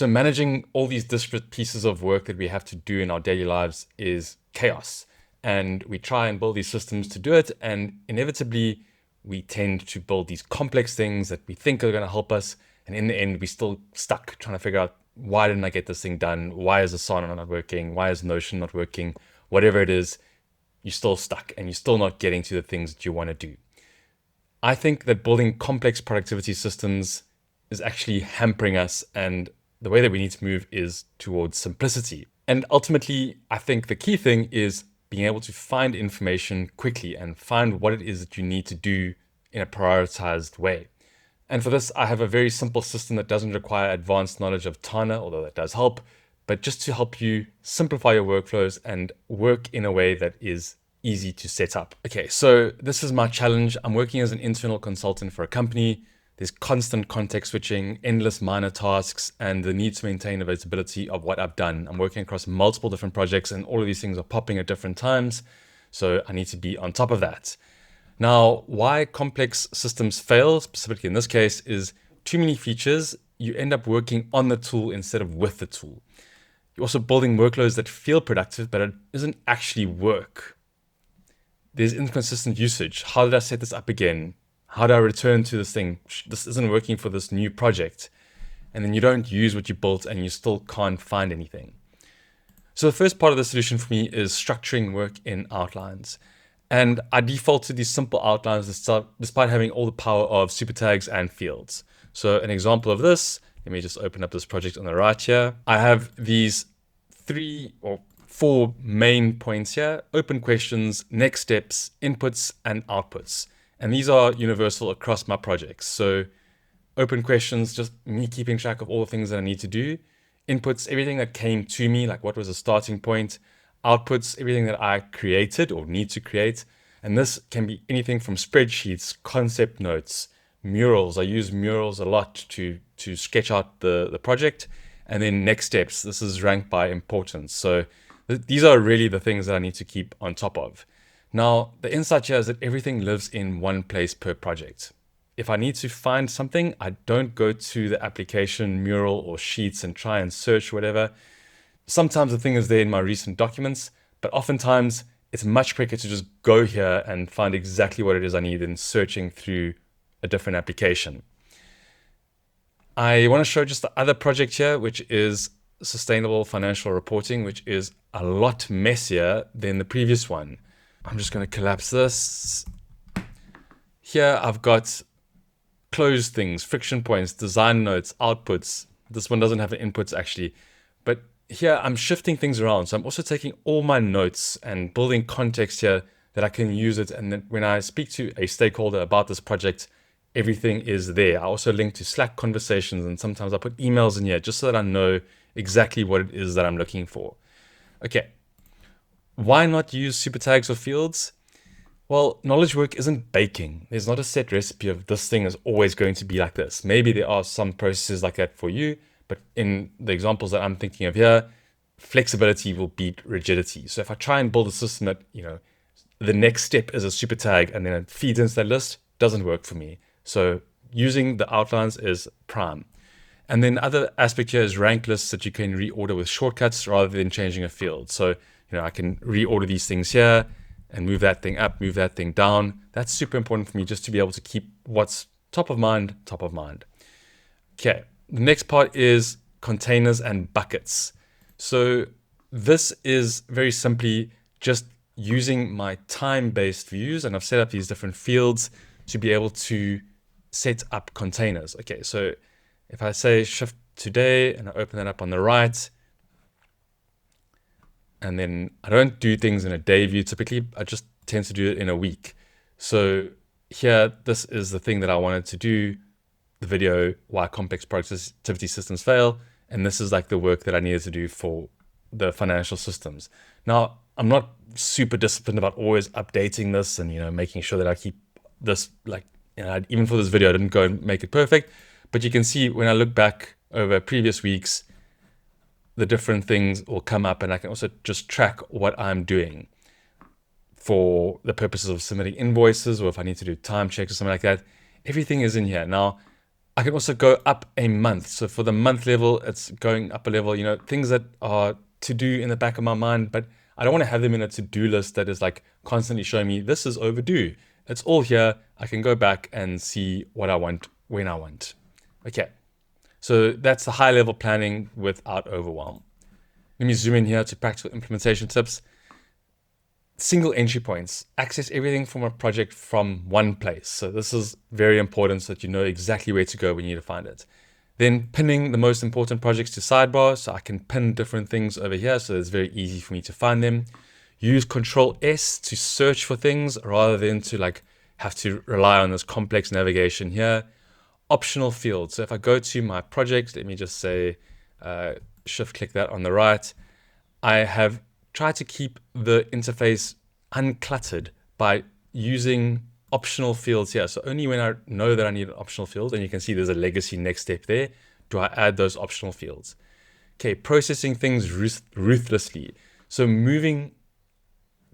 So managing all these disparate pieces of work that we have to do in our daily lives is chaos. And we try and build these systems to do it. And inevitably, we tend to build these complex things that we think are going to help us. And in the end, we're still stuck trying to figure out, why didn't I get this thing done? Why is Asana not working? Why is Notion not working? Whatever it is, you're still stuck and you're still not getting to the things that you want to do. I think that building complex productivity systems is actually hampering us, and the way that we need to move is towards simplicity. And ultimately, I think the key thing is being able to find information quickly and find what it is that you need to do in a prioritized way. And for this, I have a very simple system that doesn't require advanced knowledge of Tana, although that does help, but just to help you simplify your workflows and work in a way that is easy to set up. Okay, so this is my challenge. I'm working as an internal consultant for a company. There's constant context switching, endless minor tasks, and the need to maintain the visibility of what I've done. I'm working across multiple different projects, and all of these things are popping at different times. So I need to be on top of that. Now, why complex systems fail, specifically in this case, is too many features. You end up working on the tool instead of with the tool. You're also building workloads that feel productive, but it doesn't actually work. There's inconsistent usage. How did I set this up again? How do I return to this thing? This isn't working for this new project. And then you don't use what you built and you still can't find anything. So the first part of the solution for me is structuring work in outlines. And I default to these simple outlines despite having all the power of super tags and fields. So an example of this, let me just open up this project on the right here. I have these 3 or 4 main points here: open questions, next steps, inputs, and outputs. And these are universal across my projects. So open questions, just me keeping track of all the things that I need to do. Inputs, everything that came to me, like what was the starting point. Outputs, everything that I created or need to create. And this can be anything from spreadsheets, concept notes, murals. I use murals a lot to sketch out the project. And then next steps, this is ranked by importance. So these are really the things that I need to keep on top of. Now, the insight here is that everything lives in one place per project. If I need to find something, I don't go to the application, mural, or sheets and try and search whatever. Sometimes the thing is there in my recent documents, but oftentimes it's much quicker to just go here and find exactly what it is I need than searching through a different application. I want to show just the other project here, which is sustainable financial reporting, which is a lot messier than the previous one. I'm just going to collapse this. Here I've got closed things, friction points, design notes, outputs. This one doesn't have inputs actually, but here I'm shifting things around. So I'm also taking all my notes and building context here that I can use it. And then when I speak to a stakeholder about this project, everything is there. I also link to Slack conversations, and sometimes I put emails in here just so that I know exactly what it is that I'm looking for. Okay, why not use super tags or fields? Well, knowledge work isn't baking. There's not a set recipe of this thing is always going to be like this. Maybe there are some processes like that for you, but in the examples that I'm thinking of here, flexibility will beat rigidity. So if I try and build a system that, the next step is a super tag and then it feeds into that list, doesn't work for me. So using the outlines is prime. And then other aspect here is rank lists that you can reorder with shortcuts rather than changing a field. So, I can reorder these things here and move that thing up, move that thing down. That's super important for me just to be able to keep what's top of mind, top of mind. Okay, the next part is containers and buckets. So this is very simply just using my time-based views, and I've set up these different fields to be able to set up containers. Okay, so if I say shift today and I open that up on the right, and then I don't do things in a day view typically, I just tend to do it in a week. So here, this is the thing that I wanted to do, the video, why complex productivity systems fail. And this is like the work that I needed to do for the financial systems. Now, I'm not super disciplined about always updating this and, making sure that I keep this even for this video, I didn't go and make it perfect, but you can see when I look back over previous weeks, the different things will come up, and I can also just track what I'm doing for the purposes of submitting invoices, or if I need to do time checks or something like that. Everything is in here. Now, I can also go up a month. So for the month level, it's going up a level, things that are to do in the back of my mind, but I don't want to have them in a to-do list that is like constantly showing me this is overdue. It's all here. I can go back and see what I want when I want. Okay. So that's the high level planning without overwhelm. Let me zoom in here to practical implementation tips. Single entry points. Access everything from a project from one place. So this is very important so that you know exactly where to go when you need to find it. Then pinning the most important projects to sidebar. So I can pin different things over here so it's very easy for me to find them. Use Control S to search for things rather than to have to rely on this complex navigation here. Optional fields. So if I go to my project, let me just say, shift click that on the right. I have tried to keep the interface uncluttered by using optional fields here. So only when I know that I need an optional field, and you can see there's a legacy next step there, do I add those optional fields. Okay, processing things ruthlessly. So moving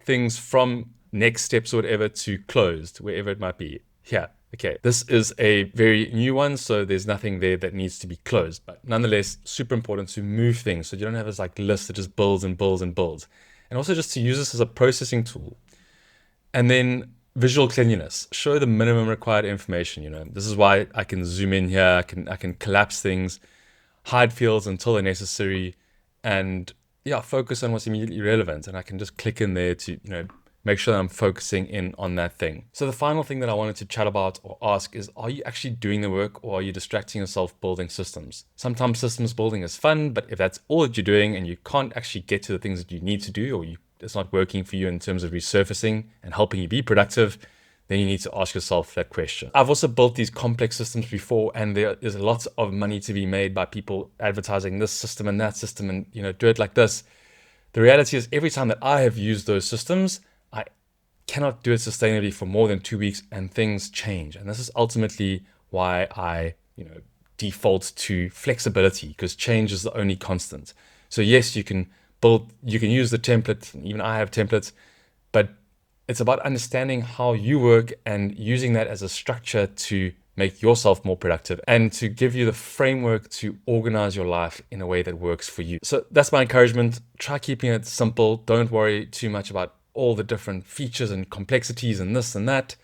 things from next steps or whatever to closed, wherever it might be. Here. Okay, this is a very new one, so there's nothing there that needs to be closed, but nonetheless, super important to move things so you don't have this list that just builds and builds and builds. And also just to use this as a processing tool. And then visual cleanliness, show the minimum required information. This is why I can zoom in here, I can collapse things, hide fields until they're necessary, and yeah, focus on what's immediately relevant. And I can just click in there to, make sure that I'm focusing in on that thing. So the final thing that I wanted to chat about or ask is, are you actually doing the work or are you distracting yourself building systems? Sometimes systems building is fun, but if that's all that you're doing and you can't actually get to the things that you need to do, or it's not working for you in terms of resurfacing and helping you be productive, then you need to ask yourself that question. I've also built these complex systems before, and there is lots of money to be made by people advertising this system and that system and, do it like this. The reality is every time that I have used those systems, I cannot do it sustainably for more than 2 weeks and things change. And this is ultimately why I, default to flexibility, because change is the only constant. So yes, you can use the template, even I have templates, but it's about understanding how you work and using that as a structure to make yourself more productive and to give you the framework to organize your life in a way that works for you. So that's my encouragement. Try keeping it simple. Don't worry too much about all the different features and complexities and this and that.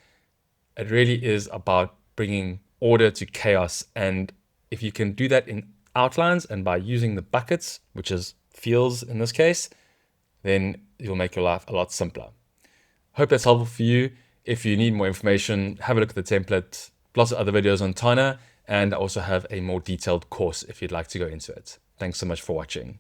It really is about bringing order to chaos. And if you can do that in outlines and by using the buckets, which is fields in this case, then you'll make your life a lot simpler. Hope that's helpful for you. If you need more information, have a look at the template, lots of other videos on Tana, and I also have a more detailed course if you'd like to go into it. Thanks so much for watching.